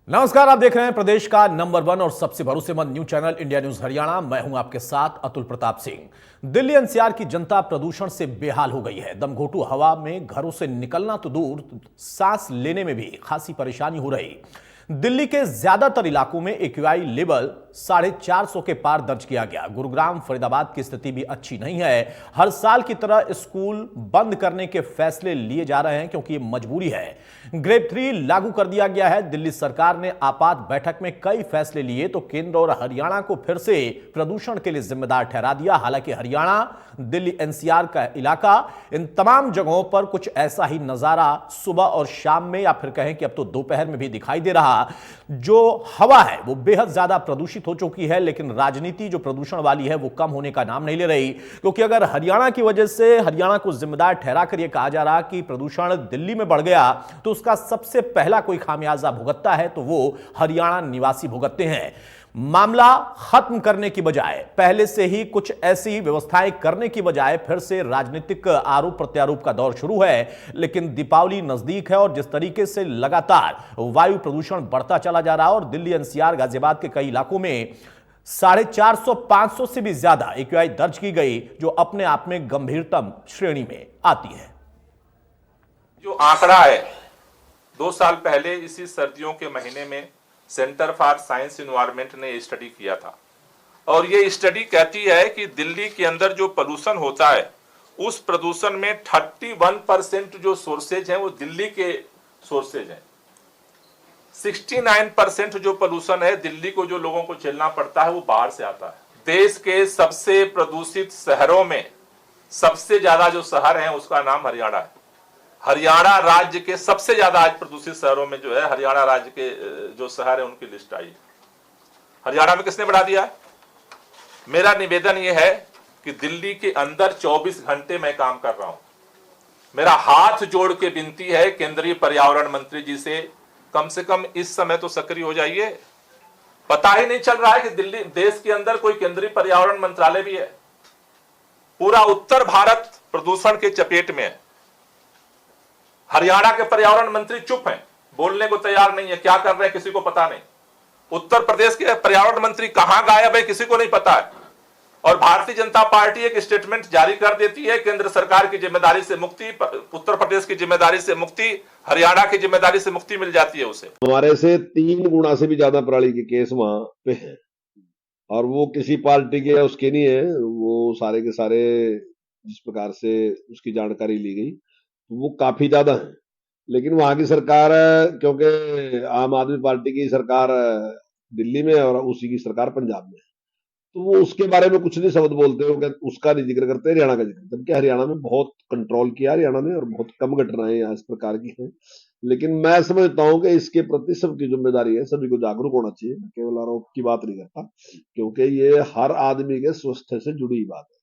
नमस्कार, आप देख रहे हैं प्रदेश का नंबर 1 और सबसे भरोसेमंद news channel India news Haryana. मैं हूं आपके साथ अतुल प्रताप सिंह। दिल्ली एनसीआर की जनता प्रदूषण से बेहाल हो गई है। दमघोटू हवा में घरों से निकलना तो दूर, सांस लेने में भी खासी परेशानी हो रही। दिल्ली के ज्यादातर इलाकों में एक्यूआई लेवल 450 के पार दर्ज किया गया। गुरुग्राम, फरीदाबाद की स्थिति भी अच्छी नहीं है। हर साल की तरह स्कूल बंद करने के फैसले लिए जा रहे हैं क्योंकि ये मजबूरी है। ग्रेड 3 लागू कर दिया गया है। दिल्ली सरकार ने आपात बैठक में कई फैसले लिए तो केंद्र और हरियाणा को फिर से प्रदूषण के लिए जिम्मेदार ठहरा दिया। हालांकि हरियाणा, दिल्ली एनसीआर का इलाका, इन तमाम जगहों पर कुछ ऐसा ही नजारा सुबह और शाम में, या फिर कहें कि अब तो दोपहर में भी दिखाई दे रहा। जो हवा है वो बेहद ज्यादा प्रदूषित हो चुकी है, लेकिन राजनीति जो प्रदूषण वाली है वो कम होने का नाम नहीं ले रही। क्योंकि अगर हरियाणा की वजह से हरियाणा को जिम्मेदार ठहरा कर यह कहा जा रहा कि प्रदूषण दिल्ली में बढ़ गया, तो उसका सबसे पहला कोई खामियाजा भुगतता है तो वो हरियाणा निवासी भुगतते हैं। मामला खत्म करने की बजाय, पहले से ही कुछ ऐसी व्यवस्थाएं करने की बजाय फिर से राजनीतिक आरोप प्रत्यारोप का दौर शुरू है। लेकिन दीपावली नजदीक है और जिस तरीके से लगातार वायु प्रदूषण बढ़ता चला जा रहा है और दिल्ली एनसीआर, गाजियाबाद के कई इलाकों में 450-500 से भी ज्यादा एक्यूआई दर्ज की गई, जो अपने आप में गंभीरतम श्रेणी में आती है। जो आंकड़ा है, 2 साल पहले इसी सर्दियों के महीने में सेंटर फॉर साइंस एनवायरनमेंट ने स्टडी किया था और ये स्टडी कहती है कि दिल्ली के अंदर जो प्रदूषण होता है उस प्रदूषण में 31% जो सोर्सेज हैं वो दिल्ली के सोर्सेज हैं। 69% जो प्रदूषण है दिल्ली को, जो लोगों को झेलना पड़ता है, वो बाहर से आता है। देश के सबसे प्रदूषित शहरों में सबसे ज्यादा जो शहर है उसका नाम हरियाणा है। हरियाणा राज्य के सबसे ज्यादा आज प्रदूषित शहरों में जो है, हरियाणा राज्य के जो शहर है उनकी लिस्ट आई है। हरियाणा में किसने बढ़ा दिया है? मेरा निवेदन यह है कि दिल्ली के अंदर 24 घंटे मैं काम कर रहा हूं। मेरा हाथ जोड़ के विनती है केंद्रीय पर्यावरण मंत्री जी से कम इस समय तो सक्रिय हो जाइए। पता ही नहीं चल रहा है कि दिल्ली, देश के अंदर कोई केंद्रीय पर्यावरण मंत्रालय भी है। पूरा उत्तर भारत प्रदूषण के चपेट में है। हरियाणा के पर्यावरण मंत्री चुप हैं, बोलने को तैयार नहीं है। क्या कर रहे हैं किसी को पता नहीं। उत्तर प्रदेश के पर्यावरण मंत्री कहां गायब है किसी को नहीं पता है। और भारतीय जनता पार्टी एक स्टेटमेंट जारी कर देती है, केंद्र सरकार की जिम्मेदारी से मुक्ति, उत्तर प्रदेश की जिम्मेदारी से मुक्ति, हरियाणा की जिम्मेदारी से मुक्ति मिल जाती है उसे। हमारे से 3 गुना से भी ज्यादा पराली के केस वहां पे हैं और वो किसी पार्टी के या उसके नहीं है। वो सारे के सारे जिस प्रकार से उसकी जानकारी ली गई वो काफी ज्यादा है। लेकिन वहां की सरकार, क्योंकि आम आदमी पार्टी की सरकार दिल्ली में और उसी की सरकार पंजाब में, तो वो उसके बारे में कुछ नहीं शब्द बोलते हो, उसका नहीं जिक्र करते, हरियाणा का जिक्र। जबकि हरियाणा में बहुत कंट्रोल किया हरियाणा ने और बहुत कम घटनाएं यहाँ इस प्रकार की हैं। लेकिन मैं समझता हूं कि इसके प्रति सबकी जिम्मेदारी है, सभी को जागरूक होना चाहिए। केवल आरोप की बात नहीं करता, क्योंकि ये हर आदमी के स्वास्थ्य से जुड़ी बात है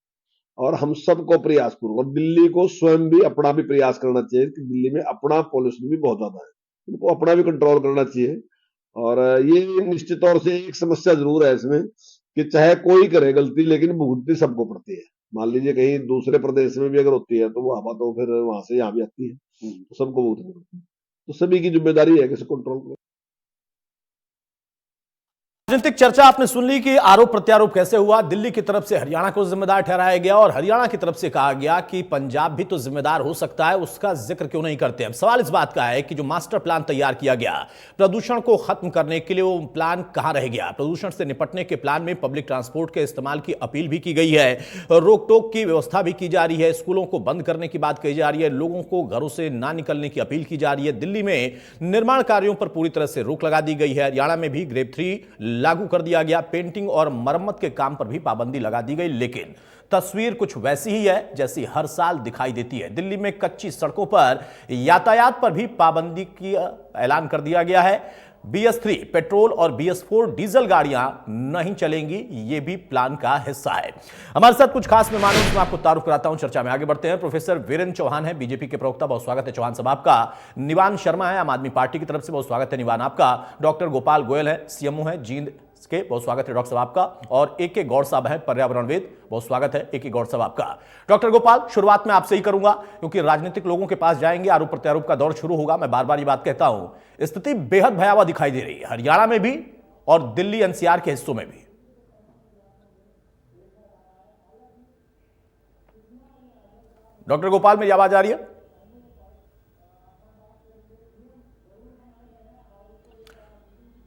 और हम सबको प्रयासपूर्वक, और दिल्ली को स्वयं भी अपना भी प्रयास करना चाहिए कि दिल्ली में अपना पॉल्यूशन भी बहुत ज्यादा है, उनको अपना भी कंट्रोल करना चाहिए। और ये निश्चित तौर से एक समस्या जरूर है इसमें कि चाहे कोई करे गलती, लेकिन भुगतनी सबको पड़ती है। मान लीजिए कहीं दूसरे प्रदेश में भी अगर होती है तो वो हवा तो फिर वहां से यहाँ भी आती है, तो सबको भुगतनी पड़ती है। तो सभी की जिम्मेदारी है कि इसको कंट्रोल करें। राजनीतिक चर्चा आपने सुन ली कि आरोप प्रत्यारोप कैसे हुआ। दिल्ली की तरफ से हरियाणा को जिम्मेदार ठहराया गया और हरियाणा की तरफ से कहा गया कि पंजाब भी तो जिम्मेदार हो सकता है, उसका जिक्र क्यों नहीं करते। अब सवाल इस बात का है कि जो मास्टर प्लान तैयार किया गया प्रदूषण को खत्म करने के लिए, वो प्लान कहां रह गया। प्रदूषण से निपटने के प्लान में पब्लिक ट्रांसपोर्ट के इस्तेमाल की अपील भी की गई है, रोक टोक की व्यवस्था भी की जा रही है, स्कूलों को बंद करने की बात कही जा रही है, लोगों को घरों से ना निकलने की अपील की जा रही है। दिल्ली में निर्माण कार्यों पर पूरी तरह से रोक लगा दी गई है। हरियाणा में भी ग्रेड 3 लागू कर दिया गया। पेंटिंग और मरम्मत के काम पर भी पाबंदी लगा दी गई। लेकिन तस्वीर कुछ वैसी ही है जैसी हर साल दिखाई देती है। दिल्ली में कच्ची सड़कों पर यातायात पर भी पाबंदी की ऐलान कर दिया गया है। BS3 पेट्रोल और BS4 डीजल गाड़ियां नहीं चलेंगी, यह भी प्लान का हिस्सा है। हमारे साथ कुछ खास मेहमान हैं, मैं आपको तारुफ कराता हूं। चर्चा में आगे बढ़ते हैं। प्रोफेसर वीरेंद्र चौहान है, बीजेपी के प्रवक्ता, बहुत स्वागत है चौहान साहब आपका। निवान शर्मा है, आम आदमी पार्टी की तरफ से, बहुत स्वागत है निवान आपका। डॉक्टर गोपाल गोयल है, CMO है, जींद के, बहुत स्वागत है डॉक्टर साहब आपका। और AK गौड़ साहब हैं पर्यावरणविद, बहुत स्वागत है AK गौड़ साहब आपका। डॉक्टर गोपाल, शुरुआत में आपसे ही करूंगा क्योंकि राजनीतिक लोगों के पास जाएंगे, आरोप प्रत्यारोप का दौर शुरू होगा। मैं बार बार ये बात कहता हूं, स्थिति बेहद भयावह दिखाई दे रही है हरियाणा में भी और दिल्ली NCR के हिस्सों में भी। डॉक्टर गोपाल, मेरी आवाज आ रही है?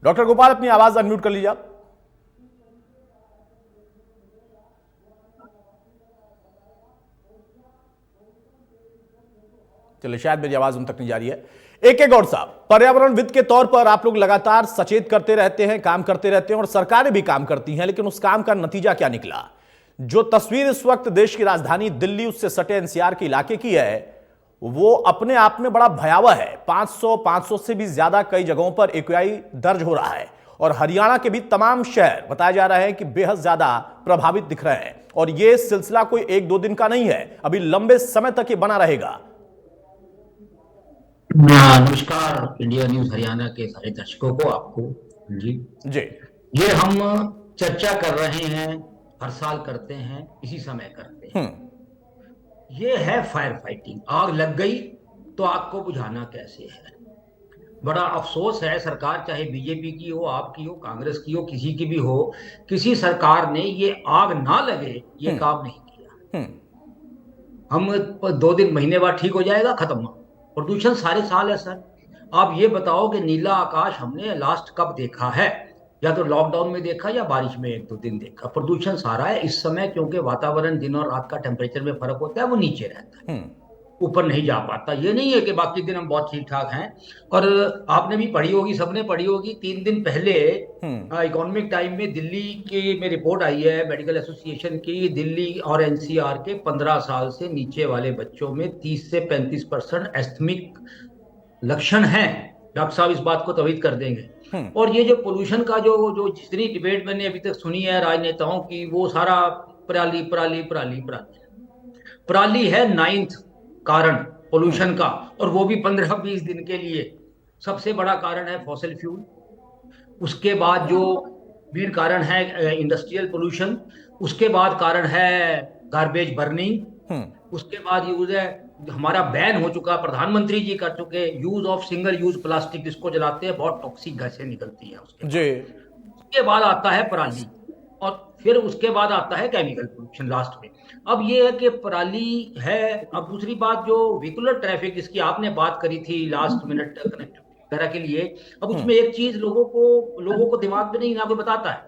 डॉक्टर गोपाल, अपनी आवाज अनम्यूट कर लीजिए आप। चलिए, शायद मेरी आवाज उन तक नहीं जा रही है। AK गौड़ साहब, पर्यावरणविद के तौर पर आप लोग लगातार सचेत करते रहते हैं, काम करते रहते हैं और सरकारें भी काम करती हैं, लेकिन उस काम का नतीजा क्या निकला? जो तस्वीर इस वक्त देश की राजधानी दिल्ली, उससे सटे NCR के इलाके की है, वो अपने आप में बड़ा भयावह है। 500 से भी ज्यादा कई जगहों पर AQI दर्ज हो रहा है और हरियाणा के भी तमाम शहर बताया जा रहा है कि बेहद ज्यादा प्रभावित दिख रहे हैं। और यह सिलसिला कोई 1-2 दिन का नहीं है, अभी लंबे समय तक ये बना रहेगा। नमस्कार इंडिया न्यूज हरियाणा के सारे दर्शकों को, आपको जी। ये हम चर्चा कर रहे हैं, हर साल करते हैं, इसी समय करते हैं। ये है फायर फाइटिंग। आग लग गई तो आग को बुझाना कैसे है। बड़ा अफसोस है, सरकार चाहे बीजेपी की हो, आपकी हो, कांग्रेस की हो, किसी की भी हो, किसी सरकार ने ये आग ना लगे ये काम नहीं किया। हम 2 दिन महीने बाद ठीक हो जाएगा, खत्म। प्रदूषण सारे साल है सर। आप ये बताओ कि नीला आकाश हमने लास्ट कब देखा है? या तो लॉकडाउन में देखा या बारिश में 1-2 दिन देखा। प्रदूषण सारा है इस समय, क्योंकि वातावरण दिन और रात का टेम्परेचर में फर्क होता है, वो नीचे रहता है, ऊपर नहीं जा पाता। ये नहीं है कि बाकी दिन हम बहुत ठीक ठाक हैं। और आपने भी पढ़ी होगी, सबने पढ़ी होगी, 3 दिन पहले इकोनॉमिक टाइम में दिल्ली की में रिपोर्ट आई है मेडिकल एसोसिएशन की। दिल्ली और NCR के 15 साल से नीचे वाले बच्चों में 30 से 35% एस्थमिक लक्षण हैं। डॉक्टर साहब इस बात को तवीत कर देंगे। और ये जो पोल्यूशन का जो जितनी डिबेट मैंने अभी तक सुनी है राजनेताओं की, वो सारा पराली पराली पराली पराली पराली है 9th कारण पोल्यूशन का, और वो भी 15-20 दिन के लिए। सबसे बड़ा कारण है फॉसिल फ्यूल। उसके बाद जो मेन कारण है इंडस्ट्रियल पोल्यूशन। उसके बाद कारण है गार्बेज बर्निंग। उसके बाद यूज है, हमारा बैन हो चुका, प्रधानमंत्री जी कर चुके, use of single use plastic, जिसको जलाते हैं बहुत टॉक्सिक गैसें निकलती हैं उसके बाद आता है पराली, और फिर उसके बाद आता है केमिकल पोल्यूशन लास्ट में। अब ये है कि पराली है। अब दूसरी बात, जो व्हीकुलर ट्रैफिक जिसकी आपने बात करी थी लास्ट मिनट कनेक्टिविटी वगैरह के लिए, अब उसमें एक चीज लोगों को दिमाग में नहीं ना कोई बताता है,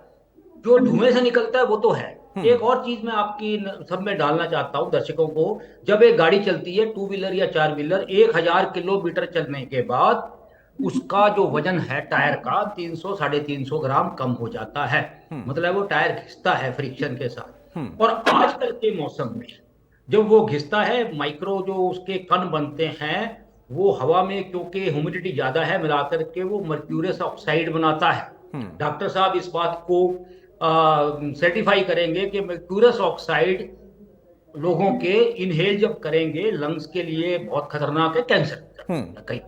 जो धुएं से निकलता है वो तो है। एक और चीज मैं आपकी सब में डालना चाहता हूं दर्शकों को। जब एक गाड़ी चलती है 2 व्हीलर या 4 व्हीलर, 1000 किलोमीटर चलने के बाद उसका जो वजन है टायर का 300-350 ग्राम कम हो जाता है। मतलब वो टायर घिसता है फ्रिक्शन के साथ। और आजकल के मौसम में जब वो घिसता है, माइक्रो जो उसके कण बनते हैं वो हवा में, क्योंकि ह्यूमिडिटी ज्यादा है, मिलाकर के वो मर्क्यूरियस ऑक्साइड बनाता है। डॉक्टर साहब इस बात को सर्टिफाई करेंगे कि मर्क्यूरियस ऑक्साइड लोगों के इनहेल जब करेंगे लंग्स के लिए बहुत खतरनाक है, कैंसर कई।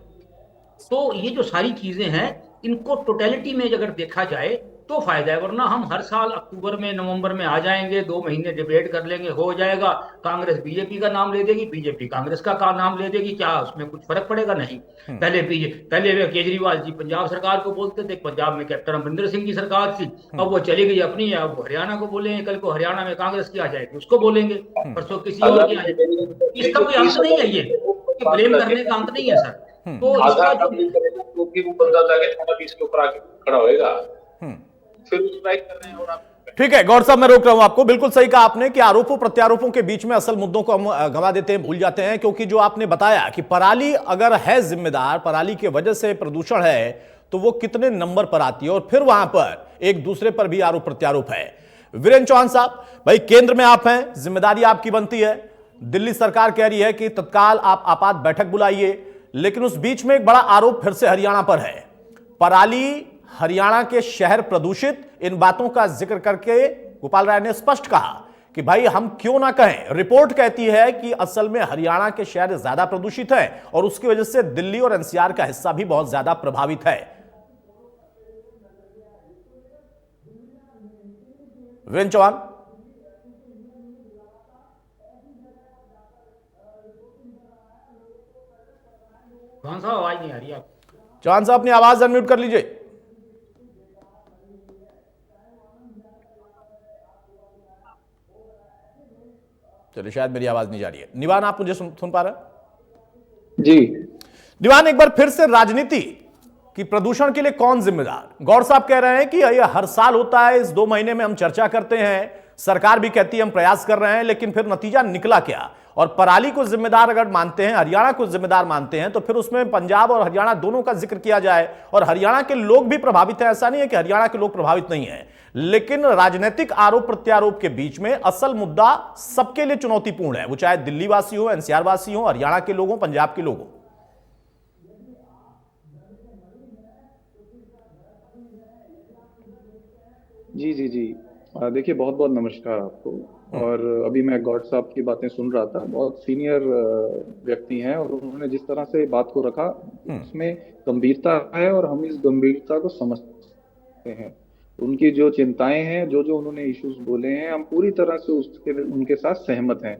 तो ये जो सारी चीजें हैं, इनको टोटलिटी में अगर देखा जाए तो फायदा है। वरना हम हर साल अक्टूबर में नवंबर में आ जाएंगे, 2 महीने डिबेट कर लेंगे, हो जाएगा। कांग्रेस बीजेपी का नाम ले देगी, बीजेपी कांग्रेस का नाम ले देगी, क्या उसमें कुछ फर्क पड़ेगा? नहीं। पहले केजरीवाल जी पंजाब सरकार को बोलते थे, पंजाब में कैप्टन अमरिंदर सिंह की सरकार थी, अब वो चली गई अपनी है, अब हरियाणा को बोलेंगे, कल को हरियाणा में कांग्रेस की आ जाएगी उसको बोलेंगे, परसों किसी और की आ जाएगी। इसका कोई अंत नहीं है, ये ब्लेम करने का अंत नहीं है सर। तो इसका जो वो बंदा जाके थाना 20 के ऊपर आके खड़ा होएगा, फिर स्ट्राइक कर रहे हैं। और आप ठीक है गौड़ साहब, मैं रोक रहा हूं आपको। बिल्कुल सही कहा आपने कि आरोपों प्रत्यारोपों के बीच में असल मुद्दों को हम गंवा देते हैं, भूल जाते हैं। क्योंकि जो आपने बताया कि पराली अगर है जिम्मेदार, पराली की वजह से प्रदूषण है, तो वो कितने नंबर पर आती है और फिर वहां पर एक दूसरे पर भी आरोप प्रत्यारोप है। वीरेंद्र चौहान साहब, भाई केंद्र में आप हैं, जिम्मेदारी आपकी बनती है। दिल्ली सरकार कह रही है कि तत्काल आप आपात बैठक बुलाइए, लेकिन उस बीच में एक बड़ा आरोप फिर से हरियाणा पर है। पराली, हरियाणा के शहर प्रदूषित, इन बातों का जिक्र करके गोपाल राय ने स्पष्ट कहा कि भाई हम क्यों ना कहें। रिपोर्ट कहती है कि असल में हरियाणा के शहर ज्यादा प्रदूषित हैं और उसकी वजह से दिल्ली और NCR का हिस्सा भी बहुत ज्यादा प्रभावित है। वीरेंद्र चौहान। कौन सा आवाज नहीं आ रही आप? चौहान साहब अपनी आवाज अनम्यूट कर लीजिए। चलिए, शायद मेरी आवाज नहीं जा रही है। निवान, आप मुझे सुन पा रहे हैं? जी निवान, एक बार फिर से राजनीति कि प्रदूषण के लिए कौन जिम्मेदार? गौर साहब कह रहे हैं कि यह हर साल होता है, इस 2 महीने में हम चर्चा करते हैं, सरकार भी कहती है हम प्रयास कर रहे हैं, लेकिन फिर नतीजा निकला क्या? और पराली को जिम्मेदार अगर मानते हैं, हरियाणा को जिम्मेदार मानते हैं, तो फिर उसमें पंजाब और हरियाणा दोनों का जिक्र किया जाए। और हरियाणा के लोग भी प्रभावित हैं, ऐसा नहीं है कि हरियाणा के लोग प्रभावित नहीं है, लेकिन राजनीतिक आरोप प्रत्यारोप के बीच में असल मुद्दा सबके लिए चुनौतीपूर्ण है, वो चाहे दिल्ली वासी हो, एनसीआर वासी हो, हरियाणा के लोगों, पंजाब के लोगों। जी जी जी देखिए, बहुत बहुत नमस्कार आपको। और अभी मैं गॉड साहब की बातें सुन रहा था, बहुत सीनियर व्यक्ति हैं और उन्होंने जिस तरह से बात को रखा उसमें गंभीरता है और हम इस गंभीरता को समझते हैं। उनकी जो चिंताएं हैं, जो जो उन्होंने इश्यूज बोले हैं, हम पूरी तरह से उनके साथ सहमत हैं।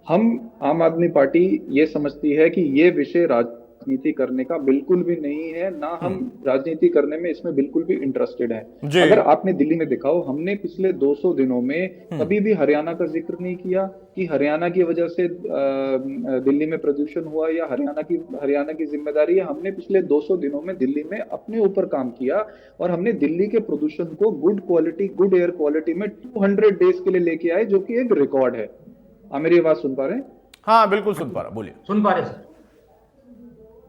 हम आम आदमी पार्टी ये समझती है कि ये विषय राजनीति करने का बिल्कुल भी नहीं है, ना हम राजनीति करने में इसमें बिल्कुल भी इंटरेस्टेड हैं। अगर आपने दिल्ली में देखा हो, हमने पिछले 200 दिनों में कभी भी हरियाणा का जिक्र नहीं किया कि हरियाणा की वजह से दिल्ली में प्रदूषण हुआ या हरियाणा की जिम्मेदारी है। हमने पिछले 200 दिनों में दिल्ली में अपने ऊपर काम किया और हमने दिल्ली के प्रदूषण को गुड एयर क्वालिटी में 200 डेज के लिए लेके आए, जो कि एक रिकॉर्ड है। आप मेरी आवाज सुन पा रहे हैं? हाँ, बिल्कुल सुन पा रहा, बोलिए। सुन पा रहे सर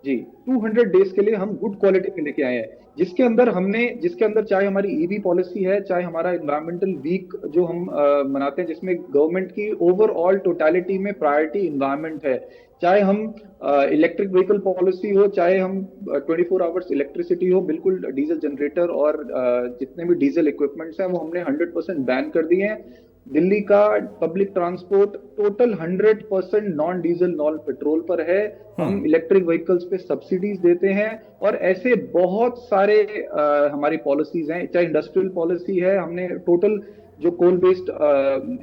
जी। 200 डेज के लिए हम गुड क्वालिटी में लेके आए हैं, जिसके अंदर चाहे हमारी ईवी पॉलिसी है, चाहे हमारा एनवायरमेंटल वीक जो हम मनाते हैं, जिसमें गवर्नमेंट की ओवरऑल टोटलिटी में प्रायोरिटी एनवायरमेंट है, चाहे हम इलेक्ट्रिक व्हीकल पॉलिसी हो, चाहे हम 24 आवर्स इलेक्ट्रिसिटी हो, बिल्कुल डीजल जनरेटर और जितने भी डीजल इक्विपमेंट्स हैं वो हमने 100% बैन कर दिए हैं। दिल्ली का public transport total 100% non diesel non petrol पर है। हम इलेक्ट्रिक व्हीकल्स पे सब्सिडीज देते हैं और ऐसे बहुत सारे हमारी पॉलिसीज हैं। चाहे इंडस्ट्रियल पॉलिसी है, हमने टोटल जो कोल बेस्ड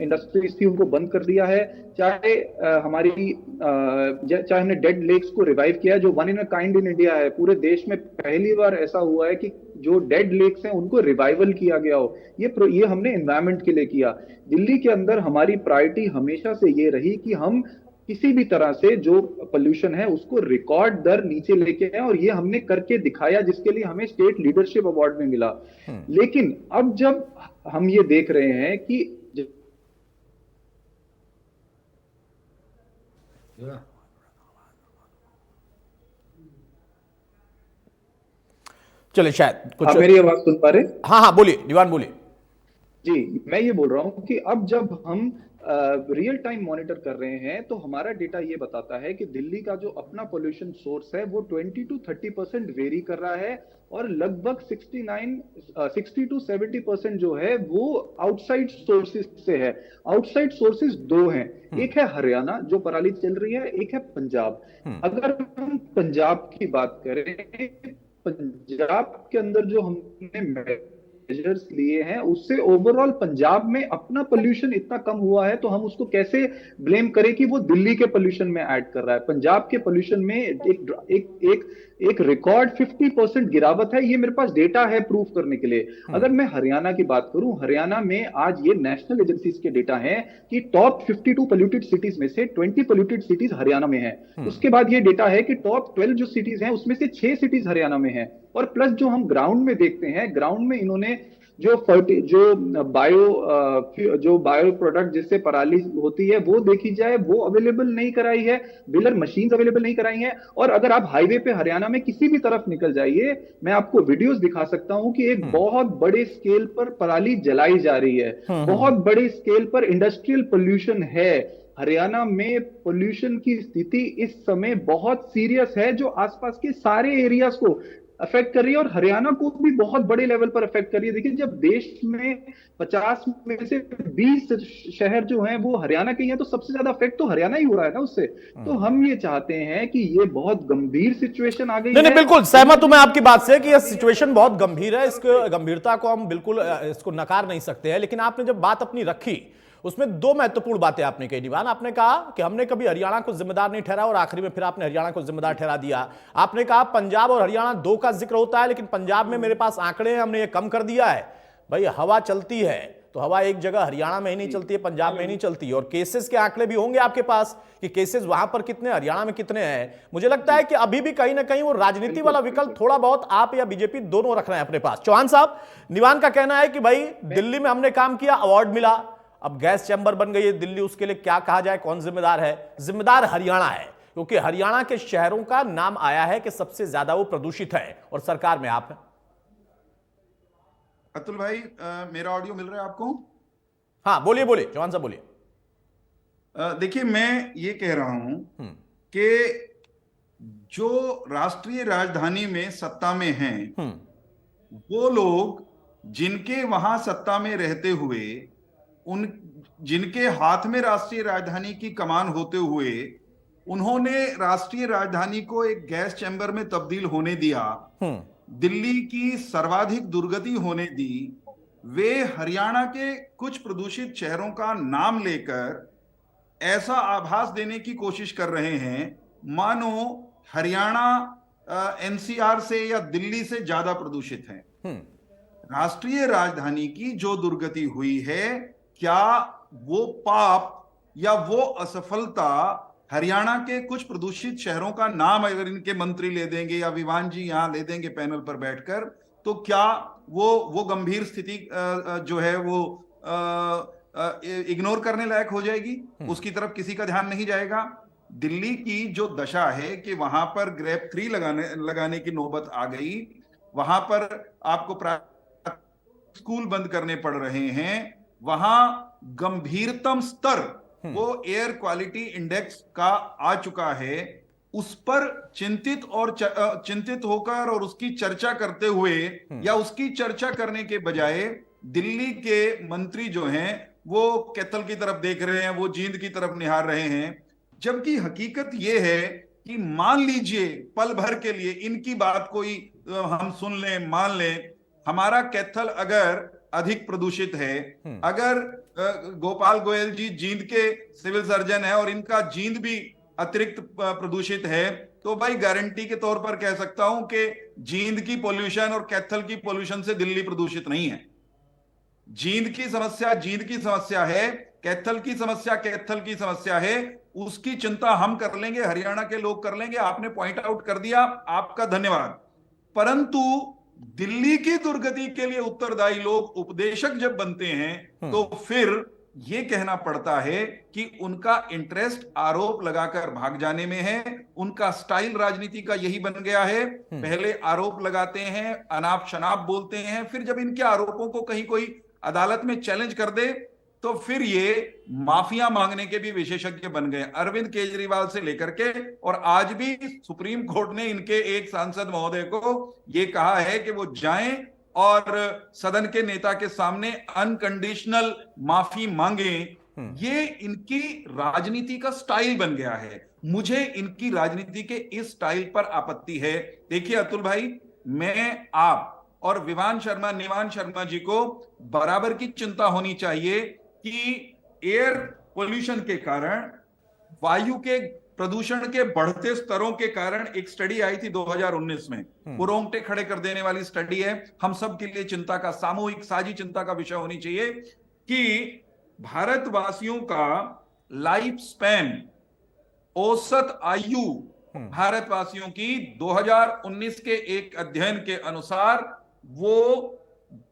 इंडस्ट्रीज थी उनको बंद कर दिया है। चाहे चाहे हमने डेड लेक्स को रिवाइव किया, जो one in a kind in India है। पूरे देश में पहली बार ऐसा हुआ है कि जो डेड लेक्स हैं उनको रिवाइवल किया गया हो। ये हमने एनवायरमेंट के लिए किया। दिल्ली के अंदर हमारी प्रायोरिटी हमेशा से ये रही कि हम किसी भी तरह से जो पोल्यूशन है उसको रिकॉर्ड दर नीचे लेके आए, और ये हमने करके दिखाया, जिसके लिए हमें स्टेट लीडरशिप अवार्ड में मिला। लेकिन अब जब हम ये देख रहे हैं कि चलिए, शायद कुछ आप मेरी आवाज सुन पा रहे? हाँ, बोलिए दीवान, बोलिए। जी, मैं ये बोल रहा हूं कि अब जब हम रियल टाइम मॉनिटर कर रहे हैं तो हमारा डेटा ये बताता है कि दिल्ली का जो अपना पोल्यूशन सोर्स है वो 20 to 30% वेरी कर रहा है, और लगभग 60 to 70% जो है वो आउटसाइड सोर्सेज से है। आउटसाइड सोर्सेज 2 हैं, एक है हरियाणा जो पराली चल रही है, एक है पंजाब। अगर हम पंजाब की बात करें, पंजाब के अंदर जो हमने मेजर्स लिए हैं उससे ओवरऑल पंजाब में अपना पोल्यूशन इतना कम हुआ है, तो हम उसको कैसे ब्लेम करें कि वो दिल्ली के पोल्यूशन में ऐड कर रहा है। पंजाब के पोल्यूशन में एक रिकॉर्ड 50% गिरावट है। ये मेरे पास डेटा है प्रूफ करने के लिए। अगर मैं हरियाणा की बात करूं, हरियाणा में आज ये नेशनल एजेंसीज के डेटा हैं कि टॉप 52 पोल्यूटेड सिटीज में से 20 पोल्यूटेड सिटीज हरियाणा में है। उसके बाद ये डेटा है कि टॉप 12 जो सिटीज हैं उसमें से 6 सिटीज हरियाणा में है। और प्लस जो हम ग्राउंड में देखते हैं, ग्राउंड में इन्होंने जो बायो प्रोडक्ट जिससे पराली होती है वो देखी जाए, वो अवेलेबल नहीं कराई है, बिलर मशीन्स अवेलेबल नहीं कराई हैं। और अगर आप हाईवे पे हरियाणा में किसी भी तरफ निकल जाइए, मैं आपको वीडियोस दिखा सकता हूं कि एक बहुत बड़े स्केल पर पराली जलाई जा रही है, बहुत बड़े स्केल पर इंडस्ट्रियल पोल्यूशन है। हरियाणा में पोल्यूशन की स्थिति इस समय बहुत सीरियस है, जो आसपास के सारे एरियाज को अफेक्ट कर रही है और हरियाणा को भी बहुत बड़े लेवल पर अफेक्ट कर रही है। देखिए, जब देश में 50 में से 20 शहर जो हैं वो हरियाणा के हैं, तो सबसे ज्यादा अफेक्ट तो हरियाणा ही हो रहा है ना उससे। तो हम ये चाहते हैं कि ये बहुत गंभीर सिचुएशन आ गई है। नहीं, बिल्कुल सहमत हूं मैं आपकी बात से कि यह सिचुएशन बहुत गंभीर है, इसको गंभीरता को हम बिल्कुल इसको नकार नहीं सकते हैं। लेकिन आपने जब बात अपनी रखी उसमें दो महत्वपूर्ण बातें आपने कही। निवान, आपने कहा कि हमने कभी हरियाणा को जिम्मेदार नहीं ठहरा और आखिरी में फिर आपने हरियाणा को जिम्मेदार ठहरा दिया। आपने कहा पंजाब और हरियाणा दो का जिक्र होता है, लेकिन पंजाब में मेरे पास आंकड़े हैं, हमने ये कम कर दिया है। भाई हवा चलती है तो हवा एक जगह हरियाणा में ही नहीं चलती है, पंजाब में ही नहीं चलती, और केसेस के आंकड़े भी होंगे आपके पास कि केसेस वहां पर कितने, हरियाणा में कितने हैं। मुझे लगता है कि अभी भी कहीं ना कहीं वो राजनीति वाला विकल्प थोड़ा बहुत आप या बीजेपी दोनों रख रहे हैं अपने पास। चौहान साहब, निवान का कहना है कि भाई दिल्ली में हमने काम किया, अवार्ड मिला, अब गैस चैम्बर बन गई है दिल्ली, उसके लिए क्या कहा जाए, कौन जिम्मेदार है? जिम्मेदार हरियाणा है, क्योंकि हरियाणा के शहरों का नाम आया है कि सबसे ज्यादा वो प्रदूषित है और सरकार में आप हैं। अतुल भाई, मेरा ऑडियो मिल रहा है आपको? हाँ बोलिए बोलिए, चौहान साहब बोलिए। देखिए, मैं ये कह रहा हूं कि जो राष्ट्रीय राजधानी में सत्ता में हैं, वो लोग जिनके वहां सत्ता में रहते हुए, उन जिनके हाथ में राष्ट्रीय राजधानी की कमान होते हुए उन्होंने राष्ट्रीय राजधानी को एक गैस चैम्बर में तब्दील होने दिया, दिल्ली की सर्वाधिक दुर्गति होने दी, वे हरियाणा के कुछ प्रदूषित शहरों का नाम लेकर ऐसा आभास देने की कोशिश कर रहे हैं मानो हरियाणा एनसीआर से या दिल्ली से ज्यादा प्रदूषित है। राष्ट्रीय राजधानी की जो दुर्गति हुई है, क्या वो पाप या वो असफलता हरियाणा के कुछ प्रदूषित शहरों का नाम अगर इनके मंत्री ले देंगे या विवान जी यहां ले देंगे पैनल पर बैठकर, तो क्या वो गंभीर स्थिति जो है वो इग्नोर करने लायक हो जाएगी? उसकी तरफ किसी का ध्यान नहीं जाएगा। दिल्ली की जो दशा है कि वहां पर ग्रेप 3 लगाने की नौबत आ गई, वहां पर आपको स्कूल बंद करने पड़ रहे हैं, वहां गंभीरतम स्तर वो एयर क्वालिटी इंडेक्स का आ चुका है। उस पर चिंतित होकर और उसकी चर्चा करते हुए या उसकी चर्चा करने के बजाय दिल्ली के मंत्री जो हैं वो कैथल की तरफ देख रहे हैं, वो जींद की तरफ निहार रहे हैं। जबकि हकीकत ये है कि मान लीजिए पल भर के लिए इनकी बात कोई हम सुन लें, मान लें, हमारा कैथल अगर अधिक प्रदूषित है, अगर गोपाल गोयल जी जींद के सिविल सर्जन है और इनका जींद भी अतिरिक्त प्रदूषित है, तो भाई गारंटी के तौर पर कह सकता हूं कि जींद की पोल्यूशन और कैथल की पोल्यूशन से दिल्ली प्रदूषित नहीं है। जींद की समस्या जींद की समस्या है, कैथल की समस्या कैथल की समस्या है। उसकी चिंता हम कर लेंगे, हरियाणा के लोग कर लेंगे। आपने पॉइंट आउट कर दिया, आपका धन्यवाद। परंतु दिल्ली की दुर्गति के लिए उत्तरदायी लोग उपदेशक जब बनते हैं तो फिर यह कहना पड़ता है कि उनका इंटरेस्ट आरोप लगाकर भाग जाने में है। उनका स्टाइल राजनीति का यही बन गया है, पहले आरोप लगाते हैं, अनाप शनाप बोलते हैं, फिर जब इनके आरोपों को कहीं कोई अदालत में चैलेंज कर दे तो फिर ये माफिया मांगने के भी विशेषज्ञ बन गए, अरविंद केजरीवाल से लेकर के। और आज भी सुप्रीम कोर्ट ने इनके एक सांसद महोदय को ये कहा है कि वो जाएं और सदन के नेता के सामने अनकंडीशनल माफी मांगे। ये इनकी राजनीति का स्टाइल बन गया है। मुझे इनकी राजनीति के इस स्टाइल पर आपत्ति है। देखिए अतुल भाई, मैं आप और निवान शर्मा जी को बराबर की चिंता होनी चाहिए कि एयर पोल्यूशन के कारण, वायु के प्रदूषण के बढ़ते स्तरों के कारण एक स्टडी आई थी 2019 में, वो रोंगटे खड़े कर देने वाली स्टडी है। हम सब के लिए चिंता का, सामूहिक साझी चिंता का विषय होनी चाहिए कि भारतवासियों का लाइफ स्पैन, औसत आयु भारतवासियों की 2019 के एक अध्ययन के अनुसार वो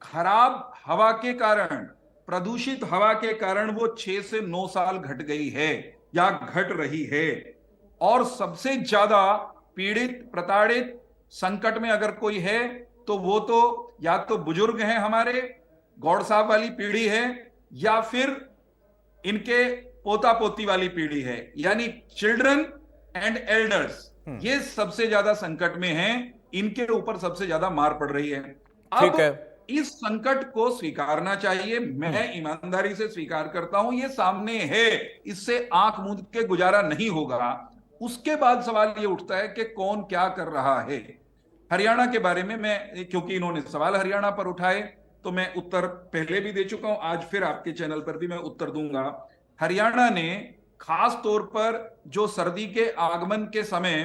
खराब हवा के कारण, प्रदूषित हवा के कारण वो 6 से 9 साल घट गई है या घट रही है। और सबसे ज्यादा पीड़ित, प्रताड़ित, संकट में अगर कोई है तो वो तो या तो बुजुर्ग हैं हमारे, गौड़ साहब वाली पीढ़ी है, या फिर इनके पोता पोती वाली पीढ़ी है, यानी चिल्ड्रन एंड एल्डर्स। ये सबसे ज्यादा संकट में हैं। इनके ऊपर सबसे ज्यादा मार पड़ रही है। ठीक है, अब इस संकट को स्वीकारना चाहिए, मैं ईमानदारी से स्वीकार करता हूं, ये सामने है, इससे आंख मूंद के गुजारा नहीं होगा। उसके बाद सवाल ये उठता है कि कौन क्या कर रहा है। हरियाणा के बारे में मैं, क्योंकि इन्होंने सवाल हरियाणा पर उठाए, तो मैं उत्तर पहले भी दे चुका हूं, आज फिर आपके चैनल पर भी मैं उत्तर दूंगा। हरियाणा ने खास तौर पर जो सर्दी के आगमन के समय,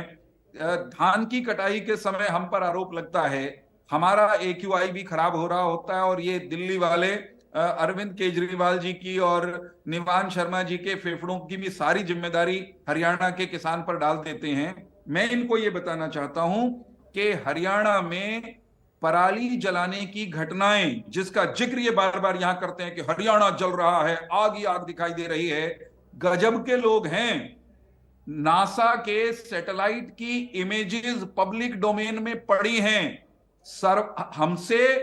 धान की कटाई के समय हम पर आरोप लगता है, हमारा AQI भी खराब हो रहा होता है, और ये दिल्ली वाले अरविंद केजरीवाल जी की और निवान शर्मा जी के फेफड़ों की भी सारी जिम्मेदारी हरियाणा के किसान पर डाल देते हैं। मैं इनको ये बताना चाहता हूं कि हरियाणा में पराली जलाने की घटनाएं, जिसका जिक्र ये बार बार यहां करते हैं कि हरियाणा जल रहा है, आग ही आग दिखाई दे रही है, गजब के लोग हैं। नासा के सैटेलाइट की इमेजेस पब्लिक डोमेन में पड़ी हैं। सर, हमसे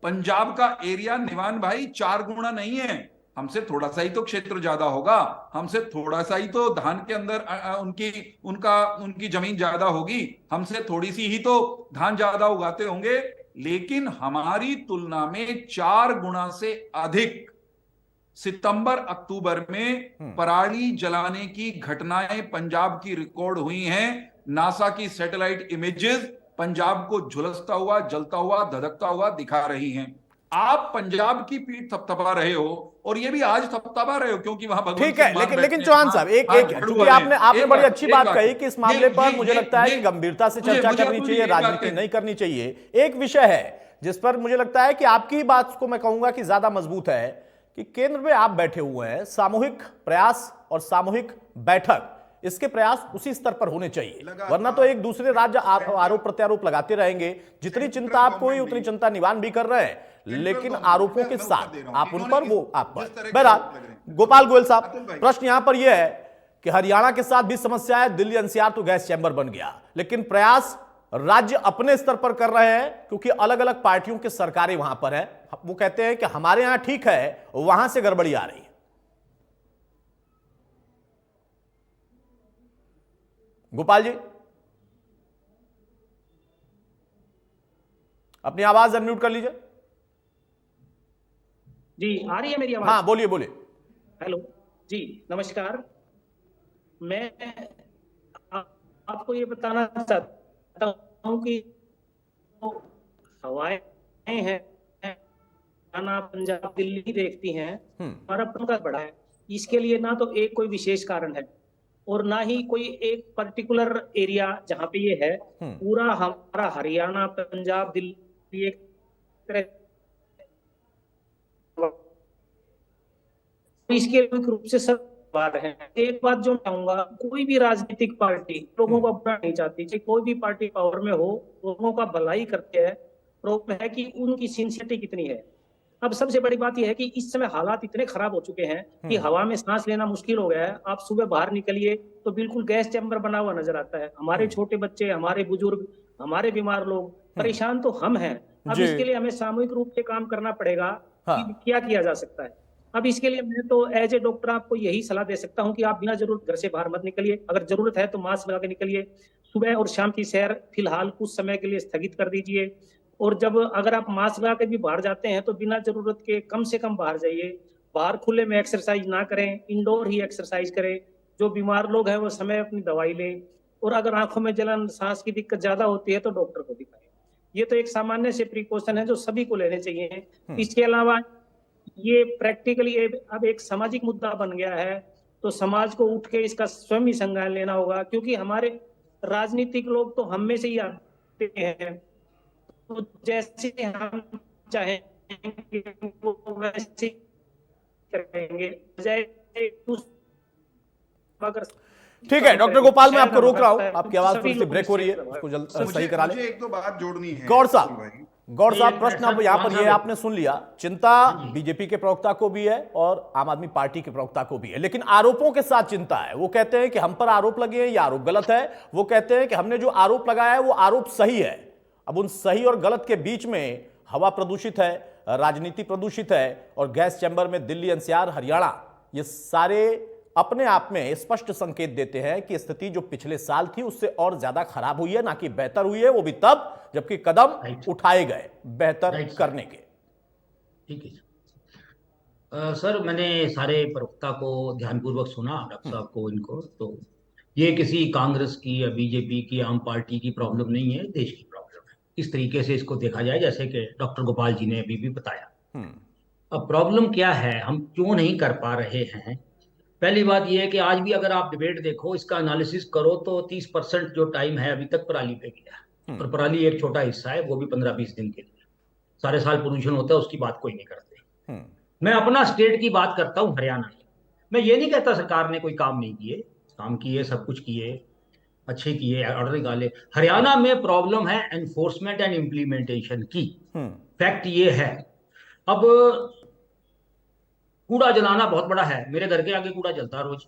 पंजाब का एरिया निवान भाई 4 गुना नहीं है, हमसे थोड़ा सा ही तो क्षेत्र ज्यादा होगा, हमसे थोड़ा सा ही तो धान के अंदर उनकी जमीन ज्यादा होगी, हमसे थोड़ी सी ही तो धान ज्यादा उगाते होंगे, लेकिन हमारी तुलना में 4 गुना से अधिक सितंबर अक्टूबर में पराली जलाने की घटनाएं पंजाब की रिकॉर्ड हुई हैं। नासा की सैटेलाइट इमेजेस पंजाब को झुलसता हुआ, जलता हुआ, धधकता हुआ दिखा रही हैं। आप पंजाब की पीठ थपथपा रहे हो, और ये भी आज थपथपा रहे हो क्योंकि वहां भगवंत ठीक है, सिंह मान लेकिन बैठे चौहान हैं। साहब, एक आज एक झाड़ू क्योंकि वाले आपने हैं। बड़ी अच्छी बात एक कही कि इस मामले पर मुझे लगता है कि ये- गंभीरता से चर्चा मुझे करनी आपको चाहिए, ये बात राजनीति है। नहीं करनी चाहिए। एक विषय है जिस पर मुझे लगता है कि आपकी बात को मैं कहूंगा कि ज्यादा मजबूत है कि केंद्र में आप बैठे हुए हैं, सामूहिक प्रयास और सामूहिक बैठक, इसके प्रयास उसी स्तर पर होने चाहिए, वरना तो एक दूसरे राज्य आरोप प्रत्यारोप लगाते रहेंगे। जितनी चिंता आपको हुई उतनी चिंता निवान भी कर रहे हैं, लेकिन आरोपों के साथ आप उन पर, वो आप पर। बहरहाल गोपाल गोयल साहब, प्रश्न यहां पर यह है कि हरियाणा के साथ भी समस्या है, दिल्ली NCR तो गैस चैम्बर बन गया, लेकिन प्रयास राज्य अपने स्तर पर कर रहे हैं क्योंकि अलग अलग पार्टियों की सरकारें वहां पर है। वो कहते हैं कि हमारे यहां ठीक है, वहां से गड़बड़ी आ रही है। गोपाल जी, अपनी आवाज अनम्यूट कर लीजिए। जी, आ रही है मेरी आवाज? हाँ, बोलिए बोलिए। हेलो जी, नमस्कार। मैं आपको ये बताना चाहता हूँ कि हवाएं हैं, पंजाब दिल्ली देखती हैं, हमारा पंखा बड़ा है, इसके लिए ना तो एक कोई विशेष कारण है और ना ही कोई एक पर्टिकुलर एरिया जहां पे ये है। पूरा हमारा हरियाणा, पंजाब, दिल्ली एक तरह, इसके रूप से सब बात है। एक बात जो कहूंगा, कोई भी राजनीतिक पार्टी लोगों को अपना नहीं चाहती, चाहे कोई भी पार्टी पावर में हो, लोगों का भलाई करते हैं। प्रॉब्लम है कि उनकी सिंसियरिटी कितनी है। अब सबसे बड़ी बात यह है कि इस समय हालात इतने खराब हो चुके हैं कि हवा में सांस लेना मुश्किल हो गया है। आप सुबह बाहर निकलिए तो बिल्कुल गैस चैम्बर बना हुआ नजर आता है। हमारे छोटे बच्चे, हमारे बुजुर्ग, हमारे बीमार लोग, परेशान तो हम हैं। अब इसके लिए हमें सामूहिक रूप से काम करना पड़ेगा कि क्या किया जा सकता है। अब इसके लिए मैं तो एज ए डॉक्टर आपको यही सलाह दे सकता हूं कि आप बिना जरूरत घर से बाहर मत निकलिए। अगर जरूरत है तो मास्क लगा के निकलिए। सुबह और शाम की सैर फिलहाल कुछ समय के लिए स्थगित कर दीजिए। और जब अगर आप मास्क लगा के भी बाहर जाते हैं तो बिना जरूरत के कम से कम बाहर जाइए। बाहर खुले में एक्सरसाइज ना करें, इंडोर ही एक्सरसाइज करें। जो बीमार लोग हैं वो समय अपनी दवाई लें। और अगर आंखों में जलन, सांस की दिक्कत ज्यादा होती है तो डॉक्टर को दिखाएं। ये तो एक सामान्य से प्रिकॉशन है जो सभी को लेने चाहिए। इसके अलावा ये प्रैक्टिकली अब एक सामाजिक मुद्दा बन गया है, तो समाज को उठ के इसका स्वयं ही संज्ञान लेना होगा। क्योंकि हमारे राजनीतिक लोग तो हम में से ही आते हैं, तो जैसे हम चाहेंगे वो वैसे करेंगे। ठीक है डॉक्टर गोपाल, मैं आपको रोक रहा हूं, आपकी आवाज थोड़ी सी ब्रेक हो रही है, उसको जल्द सही करा लें। मुझे एक दो बात जोड़नी है। गौर साहब, प्रश्न अब यहां पर यह आपने सुन लिया, चिंता बीजेपी के प्रवक्ता को भी है और आम आदमी पार्टी के प्रवक्ता को भी है, लेकिन आरोपों के साथ चिंता है। वो कहते हैं कि हम पर आरोप लगे हैं, ये आरोप गलत है। वो कहते हैं कि हमने जो आरोप लगाया है वो आरोप सही है। अब उन सही और गलत के बीच में हवा प्रदूषित है, राजनीति प्रदूषित है, और गैस चैम्बर में दिल्ली, NCR, हरियाणा, ये सारे अपने आप में स्पष्ट संकेत देते हैं कि स्थिति जो पिछले साल थी उससे और ज्यादा खराब हुई है, ना कि बेहतर हुई है, वो भी तब जबकि कदम उठाए गए बेहतर करने के। ठीक है सर, मैंने सारे प्रवक्ता को ध्यानपूर्वक सुना, डॉक्टर साहब को, इनको, तो ये किसी कांग्रेस की या बीजेपी की, आम पार्टी की प्रॉब्लम नहीं है, देश की प्रॉब्लम है। इस तरीके से इसको देखा जाए, जैसे कि डॉक्टर गोपाल जी ने अभी भी बताया। अब प्रॉब्लम क्या है, हम क्यों नहीं कर पा रहे हैं? पहली बात यह है कि आज भी अगर आप डिबेट देखो, इसका एनालिसिस करो, तो 30% जो टाइम है अभी तक पराली पे गया, और पराली एक छोटा हिस्सा है, वो भी 15-20 दिन के लिए। सारे साल पोल्यूशन होता है, उसकी बात कोई नहीं करते। मैं अपना स्टेट की बात करता हूँ, हरियाणा की। मैं ये नहीं कहता सरकार ने कोई काम नहीं किए, काम किए, सब कुछ किए, अच्छे किए, ऑर्डर निकाले। हरियाणा में प्रॉब्लम है एनफोर्समेंट एंड इम्प्लीमेंटेशन की। फैक्ट ये है, अब कूड़ा जलाना बहुत बड़ा है, मेरे घर के आगे कूड़ा जलता है रोज।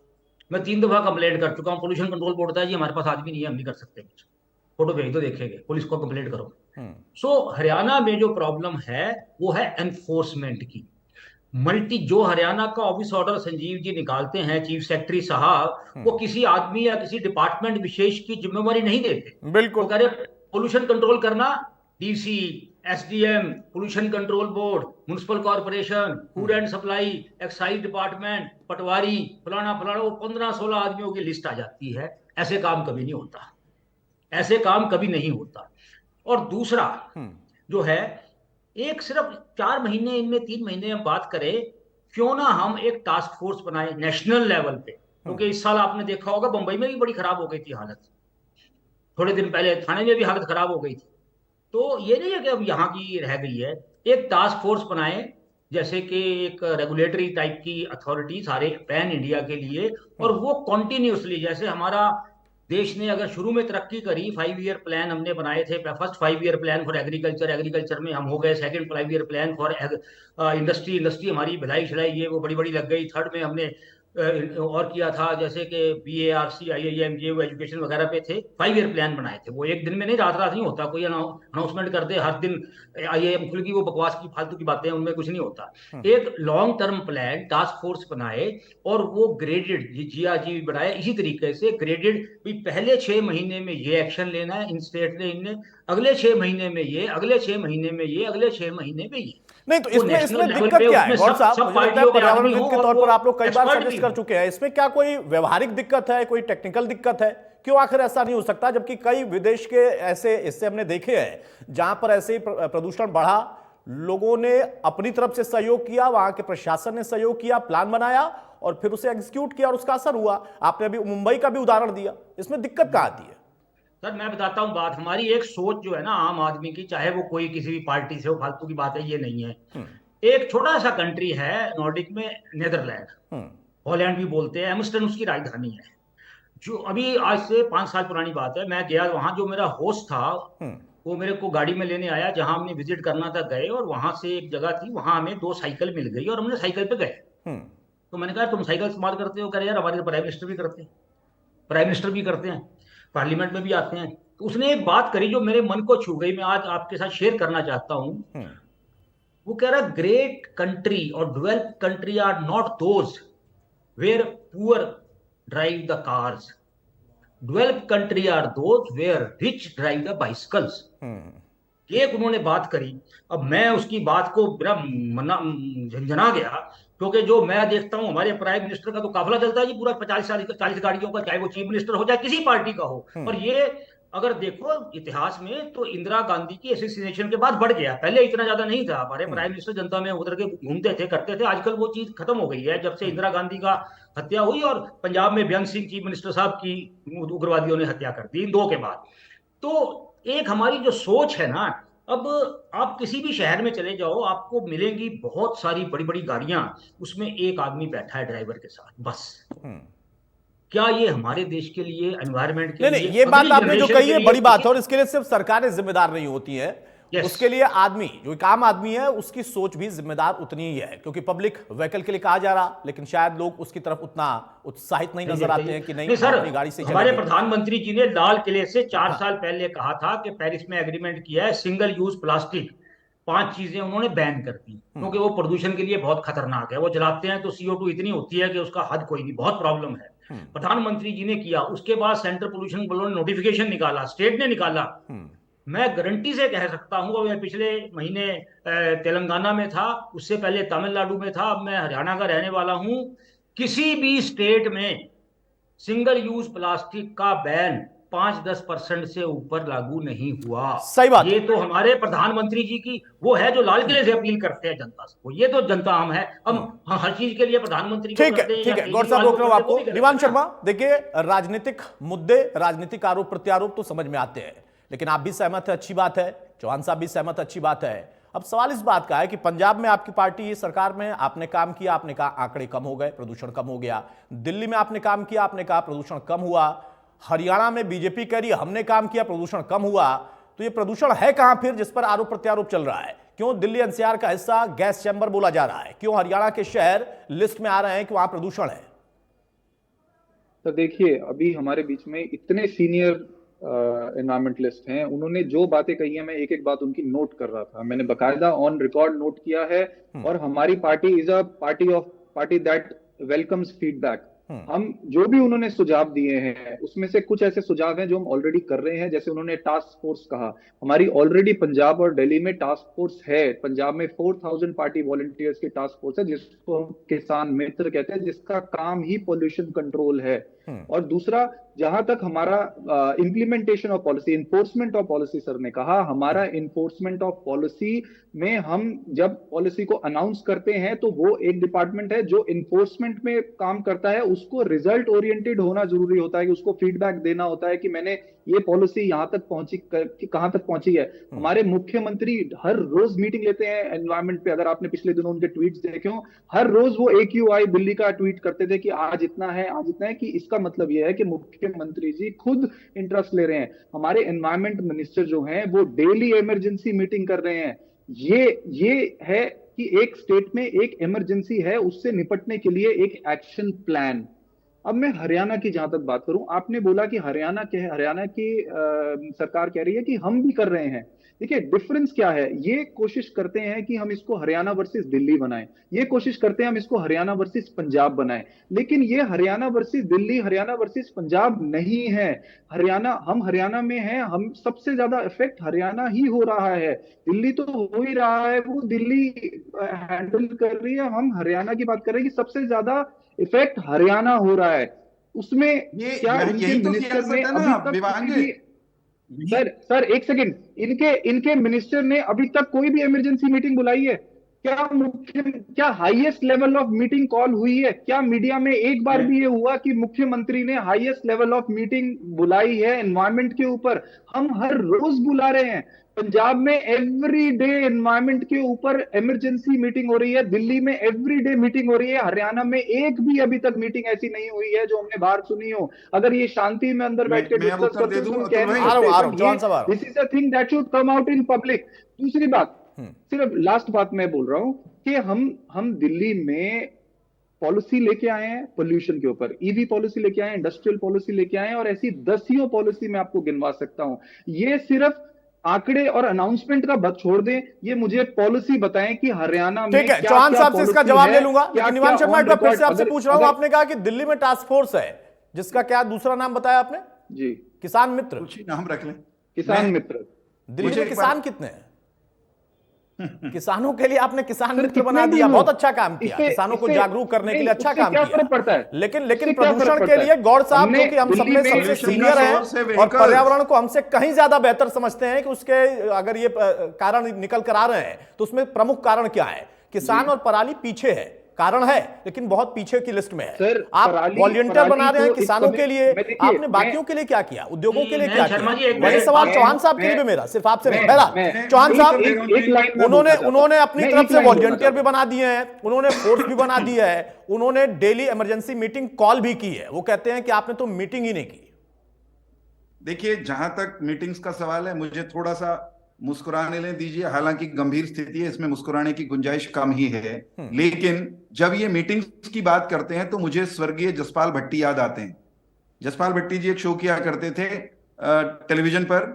मैं 3 दफा कंप्लेंट कर चुका हूँ, पोल्यूशन कंट्रोल बोर्ड है जी हमारे पास आदमी नहीं है, हम नहीं कर सकते कुछ, फोटो भेज दो, देखेंगे, पुलिस को कंप्लेंट करो। सो हरियाणा में जो प्रॉब्लम है वो है एनफोर्समेंट की। जो हरियाणा का ऑफिस ऑर्डर संजीव जी निकालते हैं, चीफ सेक्रेटरी साहब, वो किसी आदमी या किसी डिपार्टमेंट विशेष की जिम्मेवारी नहीं देते। बिल्कुल, कह रहे पोल्यूशन कंट्रोल करना DC, SDM, pollution control board, municipal corporation, food and supply, excise department, patwari, फलाना फलाना, वो 15-16 आदमियों की लिस्ट आ जाती है। ऐसे काम कभी नहीं होता, ऐसे काम कभी नहीं होता। और दूसरा जो है, एक सिर्फ 4 महीने, इनमें 3 महीने हम बात करें, क्यों ना हम एक टास्क फोर्स बनाए नेशनल लेवल पे, क्योंकि इस साल आपने देखा होगा बंबई में भी बड़ी खराब हो गई थी हालत, थोड़े दिन पहले थाने में भी हालत खराब हो गई थी। तो ये नहीं है कि अब यहाँ की रह गई है। एक टास्क फोर्स बनाए, जैसे कि एक रेगुलेटरी टाइप की अथॉरिटी सारे पैन इंडिया के लिए, और वो कॉन्टिन्यूसली, जैसे हमारा देश ने अगर शुरू में तरक्की करी, 5 ईयर प्लान हमने बनाए थे, first 5 year plan for agriculture, agriculture में हम हो गए, second 5 year plan for industry हमारी भिलाई छिलाई ये वो बड़ी बड़ी लग गई, थर्ड में हमने और किया था, जैसे कि BARC, IIM, ये एजुकेशन वगैरह पे थे, 5 ईयर प्लान बनाए थे। वो एक दिन में नहीं, रात रात नहीं होता, कोई अनाउंसमेंट कर दे हर दिन IIM खुल की, वो बकवास की फालतू की बातें, उनमें कुछ नहीं होता। एक long term plan task force बनाए, और वो ग्रेडेड GRG बनाए, इसी तरीके से ग्रेडेड भी, पहले 6 महीने में ये एक्शन लेना है इन स्टेट ने, इनने अगले 6 महीने में ये, अगले 6 महीने में ये, अगले 6 महीने में ये। नहीं तो इसमें दिक्कत क्या है गौर साहब? पर्यावरण के तौर पर आप लोग कई बार सजेस्ट कर चुके हैं, इसमें क्या कोई व्यवहारिक दिक्कत है, कोई टेक्निकल दिक्कत है? क्यों आखिर ऐसा नहीं हो सकता, जबकि कई विदेश के ऐसे हिस्से हमने देखे हैं जहां पर ऐसे प्रदूषण बढ़ा, लोगों ने अपनी तरफ से सहयोग किया, वहां के प्रशासन ने सहयोग किया, प्लान बनाया और फिर उसे एग्जीक्यूट किया और उसका असर हुआ। आपने अभी मुंबई का भी उदाहरण दिया, इसमें दिक्कत कहां आती है? सर मैं बताता हूँ बात, हमारी एक सोच जो है ना आम आदमी की, चाहे वो कोई किसी भी पार्टी से हो, फालतू की बात है ये नहीं है। एक छोटा सा कंट्री है नॉर्डिक में, नेदरलैंड, हॉलैंड भी बोलते हैं, एम्स्टर्डम उसकी राजधानी है, जो अभी आज से 5 साल पुरानी बात है। मैं गया वहां, जो मेरा होस्ट था वो मेरे को गाड़ी में लेने आया, जहां हमने विजिट करना था गए, और वहां से एक जगह थी, वहां हमें 2 साइकिल मिल गई और हमने साइकिल पे गए। तो मैंने कहा तुम साइकिल इस्तेमाल करते हो? कह रहे यार हमारे प्राइम मिनिस्टर भी करते हैं, प्राइम मिनिस्टर भी करते हैं, पार्लियामेंट में भी आते हैं। तो उसने एक बात करी जो मेरे मन को छू गई, मैं आज आपके साथ शेयर करना चाहता हूं। वो कह रहा, ग्रेट कंट्री और developed country are not those where poor drive the cars, developed country are those where rich drive the bicycles. एक उन्होंने बात करी, अब मैं उसकी बात को बिना झंझना गया, क्योंकि जो मैं देखता हूं हमारे प्राइम मिनिस्टर का तो काफिला चलता है जी पूरा 40 गाड़ियों का, चाहे वो चीफ मिनिस्टर हो चाहे किसी पार्टी का हो। और ये अगर देखो इतिहास में तो इंदिरा गांधी की एसोसिएशन के बाद बढ़ गया, पहले इतना ज्यादा नहीं था। हमारे प्राइम मिनिस्टर जनता में उतर के घूमते थे, करते थे, आजकल वो चीज खत्म हो गई है जब से इंदिरा गांधी का हत्या हुई और पंजाब में बेअंत सिंह चीफ मिनिस्टर साहब की उग्रवादियों ने हत्या कर दी, इन 2 के बाद। तो एक हमारी जो सोच है ना, अब आप किसी भी शहर में चले जाओ, आपको मिलेंगी बहुत सारी बड़ी बड़ी गाड़ियां, उसमें एक आदमी बैठा है ड्राइवर के साथ, बस। क्या ये हमारे देश के लिए, एनवायरनमेंट के लिए? नहीं, ये बात आपने जो कही है बड़ी बात है, और इसके लिए सिर्फ सरकारें जिम्मेदार नहीं होती है, उसके लिए आदमी, जो एक आम आदमी है, उसकी सोच भी जिम्मेदार उतनी ही है। क्योंकि पब्लिक व्हीकल के लिए कहा जा रहा, लेकिन शायद लोग उसकी तरफ उतना उत्साहित नहीं नजर आते हैं कि नहीं सर, अपनी गाड़ी से। हमारे प्रधानमंत्री जी ने लाल किले से 4 साल पहले कहा था कि पेरिस में एग्रीमेंट किया है, सिंगल यूज प्लास्टिक 5 चीजें उन्होंने बैन कर दी, क्योंकि वो प्रदूषण के लिए बहुत खतरनाक है। वो जलाते हैं तो CO2 इतनी होती है कि उसका हद कोई नहीं, बहुत प्रॉब्लम है। प्रधानमंत्री जी ने किया, उसके बाद सेंट्रल पोल्यूशन बोर्ड ने नोटिफिकेशन निकाला, स्टेट ने निकाला। मैं गारंटी से कह सकता हूं, मैं पिछले महीने तेलंगाना में था, उससे पहले तमिलनाडु में था, अब मैं हरियाणा का रहने वाला हूं। किसी भी स्टेट में सिंगल यूज प्लास्टिक का बैन 5-10% से ऊपर लागू नहीं हुआ। सही बात। ये तो हमारे प्रधानमंत्री जी की वो है जो लाल किले से अपील करते हैं जनता से, ये तो जनता हम है। हम हर चीज के लिए प्रधानमंत्री को करते हैं। ठीक है गौर साहब, रोक रहा हूं आपको। निवान शर्मा, देखिए राजनीतिक मुद्दे, राजनीतिक आरोप प्रत्यारोप तो समझ में आते हैं, लेकिन आप भी सहमत है, अच्छी बात है, चौहान साहब भी सहमत, अच्छी बात है। अब सवाल इस बात का है कि पंजाब में आपकी पार्टी सरकार में आपने काम किया, आपने कहा आंकड़े कम हो गए, प्रदूषण कम हो गया। दिल्ली में आपने काम किया, आपने कहा प्रदूषण कम हुआ। हरियाणा में बीजेपी कह रही है हमने काम किया, प्रदूषण कम हुआ। तो ये प्रदूषण है कहां फिर जिस पर आरोप प्रत्यारोप चल रहा है? क्यों दिल्ली एनसीआर का हिस्सा गैस चैम्बर बोला जा रहा है? क्यों हरियाणा के शहर लिस्ट में आ रहे हैं कि वहां प्रदूषण है? तो देखिए, अभी हमारे बीच में इतने सीनियर एनवायरमेंटलिस्ट हैं, उन्होंने जो बातें कही है, मैं एक एक बात उनकी नोट कर रहा था, मैंने बकायदा ऑन रिकॉर्ड नोट किया है। और हमारी party is a party that welcomes feedback. हम जो भी उन्होंने सुझाव दिए हैं, उसमें से कुछ ऐसे सुझाव हैं जो हम ऑलरेडी कर रहे हैं। जैसे उन्होंने टास्क फोर्स कहा, हमारी ऑलरेडी पंजाब और दिल्ली में टास्क फोर्स है। पंजाब में 4000 पार्टी वॉलंटियर्स की टास्क फोर्स है, जिसको हम किसान मित्र कहते हैं, जिसका काम ही पोल्यूशन कंट्रोल है। और दूसरा, जहां तक हमारा implementation of policy, enforcement of policy, sir ने कहा हमारा इन्फोर्समेंट ऑफ पॉलिसी में हम जब पॉलिसी को अनाउंस करते हैं तो वो एक डिपार्टमेंट है जो इन्फोर्समेंट में काम करता है। उसको रिजल्ट ओरिएंटेड होना जरूरी होता है, कि उसको फीडबैक देना होता है कि मैंने ये पॉलिसी यहां तक पहुंची, कहां तक पहुंची है। हमारे मुख्यमंत्री हर रोज मीटिंग लेते हैं एनवायरमेंट पे। अगर आपने पिछले दिनों उनके ट्वीट्स देखे हो, हर रोज वो AQI दिल्ली का ट्वीट करते थे कि आज इतना है, आज इतना है। कि इसका मतलब यह है कि मुख्यमंत्री जी खुद इंटरेस्ट ले रहे हैं। हमारे एनवायरमेंट मिनिस्टर जो हैं वो डेली इमरजेंसी मीटिंग कर रहे हैं। ये है कि एक स्टेट में एक इमरजेंसी है, उससे निपटने के लिए एक एक्शन प्लान। अब मैं हरियाणा की जहां तक बात करूं, आपने बोला कि हरियाणा की सरकार कह रही है कि हम भी कर रहे हैं। देखिए डिफरेंस क्या है, ये कोशिश करते हैं कि हम इसको हरियाणा वर्सेस दिल्ली बनाएं, ये कोशिश करते हैं हम इसको हरियाणा वर्सेस पंजाब बनाएं, लेकिन ये हरियाणा वर्सेस दिल्ली, हरियाणा वर्सेस पंजाब नहीं है। हम हरियाणा में हैं, हम सबसे ज्यादा इफेक्ट हरियाणा ही हो रहा है। दिल्ली तो हो ही रहा है, वो दिल्ली हैंडल कर रही है। हम हरियाणा की बात कर रहे हैं कि सबसे ज्यादा इफेक्ट हरियाणा हो रहा है। उसमें ये क्या यही तो सियासत है ना विवांगे। सर एक सेकंड, इनके मिनिस्टर ने अभी तक कोई भी इमरजेंसी मीटिंग बुलाई है? क्या highest level of meeting call हुई है? क्या मीडिया में एक बार भी ये हुआ कि मुख्यमंत्री ने हाईएस्ट लेवल ऑफ मीटिंग बुलाई है एनवायरमेंट के ऊपर? हम हर रोज बुला रहे हैं। पंजाब में एवरी डे एनवायरमेंट के ऊपर इमरजेंसी मीटिंग हो रही है, दिल्ली में एवरी डे मीटिंग हो रही है, हरियाणा में एक भी अभी तक मीटिंग ऐसी नहीं हुई है जो हमने बाहर सुनी हो। अगर ये शांति में अंदर बैठ के डिस्कस करते हैं, this is a thing that should come out in public. दूसरी बात, सिर्फ लास्ट बात मैं बोल रहा हूं कि हम दिल्ली में पॉलिसी लेके आए हैं पोल्यूशन के ऊपर, ईवी पॉलिसी लेके आए हैं, इंडस्ट्रियल पॉलिसी लेके आए हैं, और ऐसी दसियों पॉलिसी मैं आपको गिनवा सकता हूं। ये सिर्फ आंकड़े और अनाउंसमेंट का बात छोड़ दें, ये मुझे पॉलिसी बताएं कि हरियाणा में ठीक है, चौहान साहब से इसका जवाब ले लूंगा। निवान शर्मा, एक बार फिर से आपसे पूछ रहा हूं, आपने कहा कि दिल्ली में टास्क फोर्स है, जिसका क्या दूसरा नाम बताया आपने? जी, किसान मित्र। कुछ ही नाम रख लें, किसान मित्र। दिल्ली में किसान कितने हैं? किसानों के लिए आपने किसान मित्र बना दिया, बहुत अच्छा काम किया, किसानों को जागरूक करने के लिए अच्छा काम किया। लेकिन प्रदूषण के लिए गौर साहब, जो कि हम सब में सबसे सीनियर हैं और पर्यावरण को हमसे कहीं ज्यादा बेहतर समझते हैं, कि उसके अगर ये कारण निकल कर आ रहे हैं तो उसमें प्रमुख कारण क्या है? किसान और पराली पीछे है, कारण है, लेकिन बहुत पीछे की लिस्ट में है। आप वॉलंटियर बना रहे हैं किसानों के लिए, आपने बाकियों के लिए क्या किया, उद्योगों के लिए क्या किया? वही सवाल चौहान साहब के लिए भी मेरा, सिर्फ आपसे नहीं। पहला, चौहान साहब उन्होंने अपनी तरफ से वॉलंटियर भी बना दिए हैं, उन्होंने फोर्स भी बना दी है, उन्होंने डेली इमरजेंसी मीटिंग कॉल भी की है। वो कहते हैं कि आपने तो मीटिंग ही नहीं की। देखिए, जहां तक मीटिंग्स का सवाल है, मुझे थोड़ा सा मुस्कुराने ले दीजिए। हालांकि गंभीर स्थिति है, इसमें मुस्कुराने की गुंजाइश कम ही है, लेकिन जब ये मीटिंग्स की बात करते हैं तो मुझे स्वर्गीय जसपाल भट्टी याद आते हैं। जसपाल भट्टी जी एक शो किया करते थे टेलीविजन पर,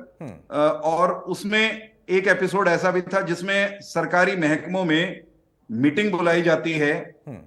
और उसमें एक एपिसोड ऐसा भी था जिसमें सरकारी महकमों में मीटिंग बुलाई जाती है,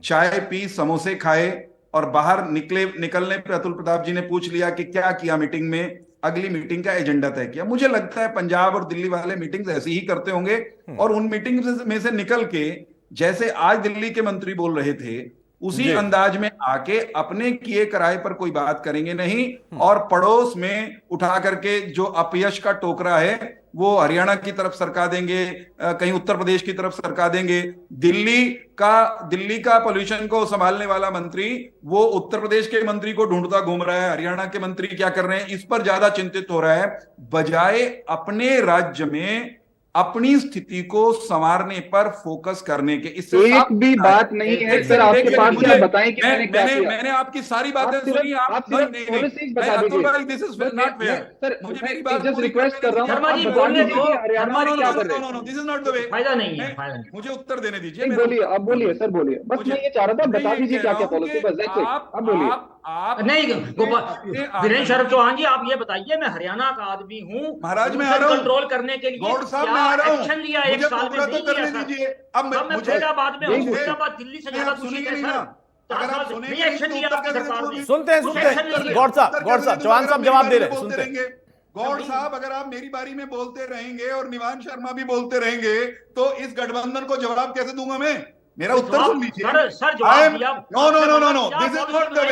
चाय पी, समोसे खाए और बाहर निकलने पे अतुल प्रताप जी ने पूछ लिया कि क्या किया मीटिंग में, अगली मीटिंग का एजेंडा तय किया। मुझे लगता है पंजाब और दिल्ली वाले मीटिंग्स ऐसी ही करते होंगे और उन मीटिंग में से निकल के जैसे आज दिल्ली के मंत्री बोल रहे थे उसी अंदाज में आके अपने किए कराए पर कोई बात करेंगे नहीं और पड़ोस में उठा करके जो अपयश का टोकरा है वो हरियाणा की तरफ सरका देंगे, कहीं उत्तर प्रदेश की तरफ सरका देंगे। दिल्ली का पोल्यूशन को संभालने वाला मंत्री वो उत्तर प्रदेश के मंत्री को ढूंढता घूम रहा है, हरियाणा के मंत्री क्या कर रहे हैं इस पर ज्यादा चिंतित हो रहा है, बजाय अपने राज्य में अपनी स्थिति को संवारने पर फोकस करने के। इससे एक भी बात नहीं है सर आपके पास कि आप बताएं कि मैंने क्या किया। मैंने आपकी सारी बातें सुनी, आप पॉलिसीज बता दीजिए। This is not fair sir मुझे मेरी बात जस्ट रिक्वेस्ट कर रहा हूं, शर्मा जी आप बोलने बता दो। दीजिए हरियाणा में क्या कर रहे हैं। दिस इज नॉट द वे, फायदा नहीं है, फायदा नहीं। मुझे उत्तर देने दीजिए। बोलिए, आप बोलिए सर, बोलिए। बस मैं ये चाह रहा था, बता दीजिए क्या क्या पॉलिसी, बस दैट्स इट। आप बोलिए। नहीं वीरेंद्र शरद चौहान जी, आप ये बताइए, मैं हरियाणा का आदमी हूँ, महाराज मैं आ रहा हूँ कंट्रोल करने के लिए गौड़ साहब मैं क्या आ रहा हूँ, एक्शन लिया एक मुझे साल में? पूरा तो करने दीजिए। अब मैं फरीदाबाद में हूँ, फरीदाबाद दिल्ली से ज्यादा दूषित है सर। अगर आप सुनेंगे एक्शन लिया आपकी सरकार ने। सुनते हैं गौड़ साहब, चौहान साहब जवाब दे रहे हैं, सुनते हैं। गौड़ साहब अगर आप मेरी बारी में बोलते रहेंगे और निवान शर्मा भी बोलते रहेंगे तो इस गठबंधन को जवाब कैसे दूंगा मैं? मेरा उत्तर सुन लीजिए। सर जवाब दिया। No this is not the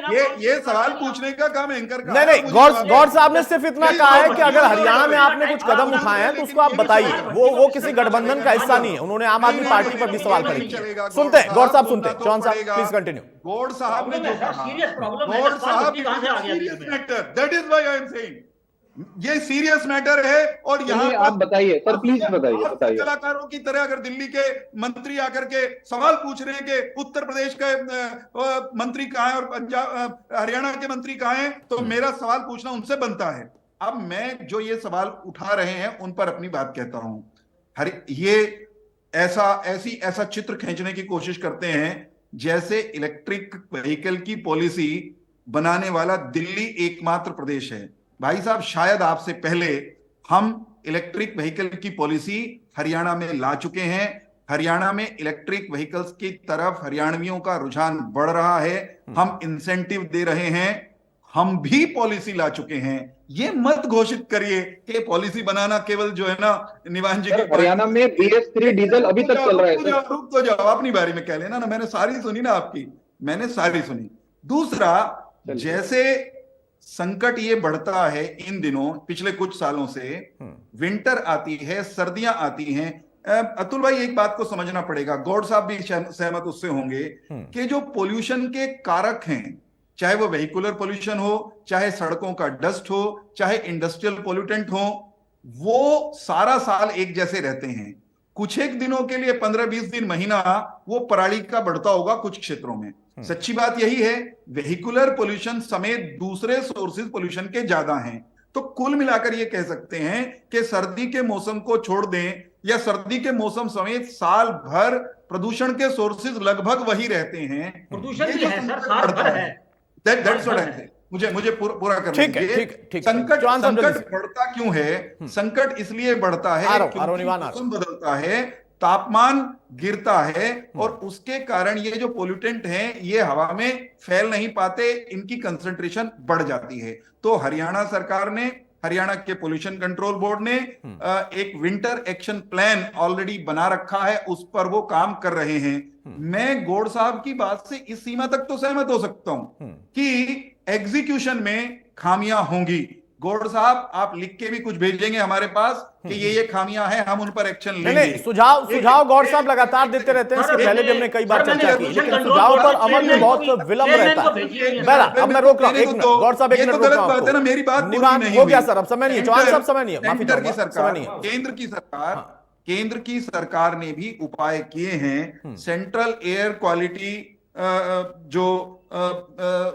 way. ये सवाल पूछने का काम एंकर का नहीं, गौड़ साहब ने सिर्फ इतना कहा है कि अगर हरियाणा में आपने कुछ कदम उठाए हैं तो उसको आप बताइए। वो किसी गठबंधन का हिस्सा नहीं है। उन्होंने आम आदमी पार्टी पर भी सवाल खड़े। सुनते हैं गौड़ साहब, सुनते हैं। चौहान साहब प्लीज कंटिन्यू। गौड़ साहब ने जो कहा, सीरियस प्रॉब्लम है, गौड़ साहब serious matter, that is why I am saying ये सीरियस मैटर है। और यहाँ आप बताइए सर, प्लीज बताइए। कलाकारों की तरह अगर दिल्ली के मंत्री आकर के सवाल पूछ रहे हैं कि उत्तर प्रदेश के मंत्री कहाँ है और पंजाब हरियाणा के मंत्री कहाँ हैं, तो मेरा सवाल पूछना उनसे बनता है। अब मैं जो ये सवाल उठा रहे हैं उन पर अपनी बात कहता हूं। ये ऐसा चित्र खींचने की कोशिश करते हैं जैसे इलेक्ट्रिक व्हीकल की पॉलिसी बनाने वाला दिल्ली एकमात्र प्रदेश है। भाई साहब, शायद आपसे पहले हम इलेक्ट्रिक व्हीकल की पॉलिसी हरियाणा में ला चुके हैं। हरियाणा में इलेक्ट्रिक व्हीकल्स की तरफ हरियाणवियों का रुझान बढ़ रहा है, हम इंसेंटिव दे रहे हैं, हम भी पॉलिसी ला चुके हैं। ये मत घोषित करिए कि पॉलिसी बनाना केवल जो है ना निवान जी की। हरियाणा में BS3 डीजल अभी तक चल रहा है। रुक तो जाओ, अपनी बारी में कह लेना ना, मैंने सारी सुनी ना आपकी, मैंने सारी सुनी। दूसरा, जैसे संकट ये बढ़ता है इन दिनों, पिछले कुछ सालों से विंटर आती है, सर्दियां आती हैं। अतुल भाई, एक बात को समझना पड़ेगा, गौड़ साहब भी सहमत उससे होंगे कि जो पोल्यूशन के कारक हैं, चाहे वो वेहिकुलर पोल्यूशन हो, चाहे सड़कों का डस्ट हो, चाहे इंडस्ट्रियल पोल्यूटेंट हो, वो सारा साल एक जैसे रहते हैं। कुछ एक दिनों के लिए 15-20 दिन, महीना वो पराली का बढ़ता होगा कुछ क्षेत्रों में। सच्ची बात यही है, वेहिकुलर पोल्यूशन समेत दूसरे सोर्सेज पोल्यूशन के ज्यादा हैं। तो कुल मिलाकर ये कह सकते हैं कि सर्दी के मौसम को छोड़ दें या सर्दी के मौसम समेत साल भर प्रदूषण के सोर्सेज लगभग वही रहते हैं। प्रदूषण भी है सर, साल भर है। दैट्स व्हाट आई से। मुझे पूरा करना चाहिए। संकट बढ़ता क्यों है? संकट इसलिए बढ़ता है क्योंकि मौसम बदलता है, तापमान गिरता है और उसके कारण ये जो पोल्यूटेंट हैं ये हवा में फैल नहीं पाते, इनकी कंसंट्रेशन बढ़ जाती है। तो हरियाणा सरकार ने, हरियाणा के पोल्यूशन कंट्रोल बोर्ड ने एक विंटर एक्शन प्लान ऑलरेडी बना रखा है, उस पर वो काम कर रहे हैं। मैं गौड़ साहब की बात से इस सीमा तक तो सहमत हो सकता हूं कि एग्जीक्यूशन में खामियां होंगी। गौड़ साहब, आप लिख के भी कुछ भेजेंगे हमारे पास कि ये खामियां हैं, हम उन पर एक्शन लेंगे। नहीं, सुझाव गौड़ साहब लगातार देते रहते हैं। इसके पहले भी हमने कई बार चर्चा की, लेकिन सुझाव पर अमल में बहुत विलंब रहता है। अब मैं रोक रहा हूं, गौड़ साहब 1 मिनट रोक रहा हूं। मेरी बात हो गया सर, अब समय नहीं है। चौहान साहब समय नहीं है, माफी चाहूंगा। केंद्र की सरकार ने भी उपाय किए हैं। सेंट्रल एयर क्वालिटी जो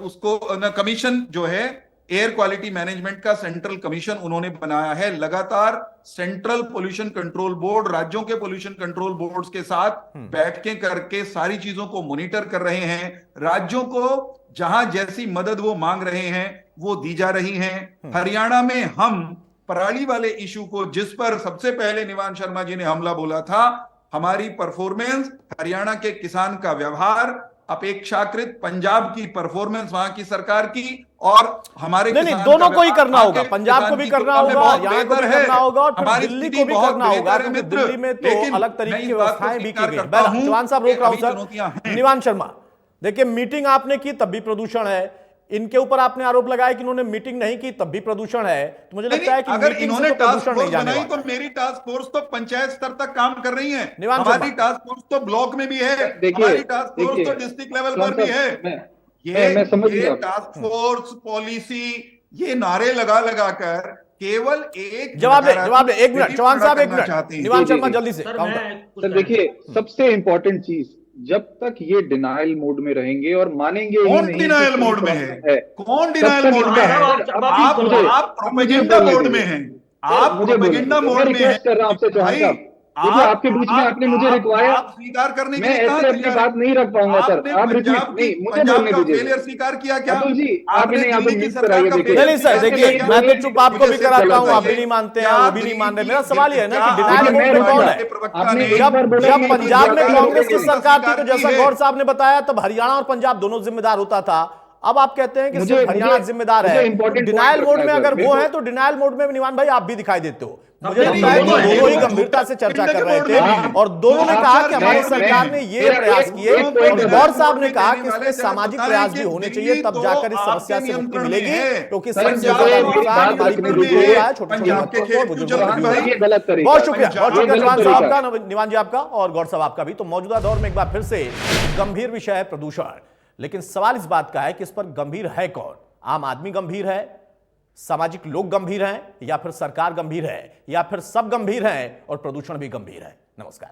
उसको कमीशन जो है, एयर क्वालिटी मैनेजमेंट का सेंट्रल कमीशन उन्होंने बनाया है। लगातार सेंट्रल पोल्यूशन कंट्रोल बोर्ड राज्यों के पोल्यूशन कंट्रोल बोर्ड्स के साथ बैठकें करके सारी चीजों को मॉनिटर कर रहे हैं। राज्यों को जहां जैसी मदद वो मांग रहे हैं वो दी जा रही है। हरियाणा में हम पराली वाले इशू को, जिस पर सबसे पहले निवान शर्मा जी ने हमला बोला था, हमारी परफॉर्मेंस, हरियाणा के किसान का व्यवहार, अपेक्षाकृत पंजाब की परफॉर्मेंस, वहां की सरकार की, और हमारे नहीं, दोनों को ही करना होगा, पंजाब को भी करना होगा, हरियाणा को भी करना होगा और फिर दिल्ली को भी करना होगा, क्योंकि दिल्ली में तो अलग तरीके की व्यवस्थाएं भी की गई। चौहान साहब रोक रहा हूं सर। निवान शर्मा, देखिए मीटिंग आपने की तब भी प्रदूषण है, इनके ऊपर आपने आरोप लगाया कि इन्होंने मीटिंग नहीं की तब भी प्रदूषण है, तो मुझे लगता है कि अगर मीटिंग इन्होंने से तो टास्क प्रदूषण फोर्स नहीं जाने बनाई वाला। तो मेरी टास्क फोर्स तो पंचायत स्तर तक काम कर रही है, निवान हमारी शर्मा। टास्क फोर्स तो ब्लॉक में भी है, देखिए, हमारी टास्क फोर्स देखिए, तो डिस्ट्रिक्ट लेवल पर भी है। मैं समझ ये गया। टास्क फोर्स पॉलिसी, ये नारे लगा लगा कर केवल एक जवाब दे, एक मिनट चौहान साहब, एक मिनट निवान शर्मा जल्दी से। सर देखिए, सबसे इंपॉर्टेंट चीज, जब तक ये डिनाइल मोड में रहेंगे और मानेंगे ही कौन नहीं, डिनाइल मोड में है? कौन डिनाइल मोड में है? आप प्रोपेगेंडा मोड में हैं, आप प्रोपेगेंडा मोड में हैं। रिक्वेस्ट कर रहा हूं आपसे चौहान साहब, देखिए आपके बीच में आपने मुझे रिक्वाया, आप स्वीकार करने के मैं लिए ऐसे अपनी बात नहीं रख पाऊंगा सर। आप रिपीट नहीं, मुझे बोलने दीजिए। फेलियर स्वीकार किया क्या अतुल जी, आपने? दिल्ली की सरकार का नहीं सर, देखिए मैं तो चुप आपको भी कराता हूं, आप भी नहीं मानते हैं, वो भी नहीं मान रहे। मेरा सवाल ये है ना कि डिनाइल मोड में कौन है? जब पंजाब में कांग्रेस की सरकार थी तो जैसा गौर साहब ने बताया, तब हरियाणा और पंजाब दोनों जिम्मेदार होता था। अब आप कहते हैं कि सिर्फ हरियाणा जिम्मेदार है। डिनाइल मोड में अगर वो है तो डिनाइल मोड में निवान भाई आप भी दिखाई देते हो। मुझे लगता है कि दोनों ही गंभीरता से चर्चा कर रहे थे और दोनों ने कहा कि हमारी सरकार ने ये प्रयास किए, और गौर साहब ने कहा कि इसमें सामाजिक प्रयास भी होने चाहिए, तब जाकर इस समस्या से मुक्ति मिलेगी, क्योंकि बहुत शुक्रिया, निवान साहब का, निवान जी आपका और गौर साहब आपका भी। तो मौजूदा दौर में एक बार फिर से गंभीर विषय है प्रदूषण, लेकिन सवाल इस बात का है कि इस पर गंभीर है कौन? आम आदमी गंभीर है, सामाजिक लोग गंभीर हैं, या फिर सरकार गंभीर है, या फिर सब गंभीर हैं और प्रदूषण भी गंभीर है? नमस्कार।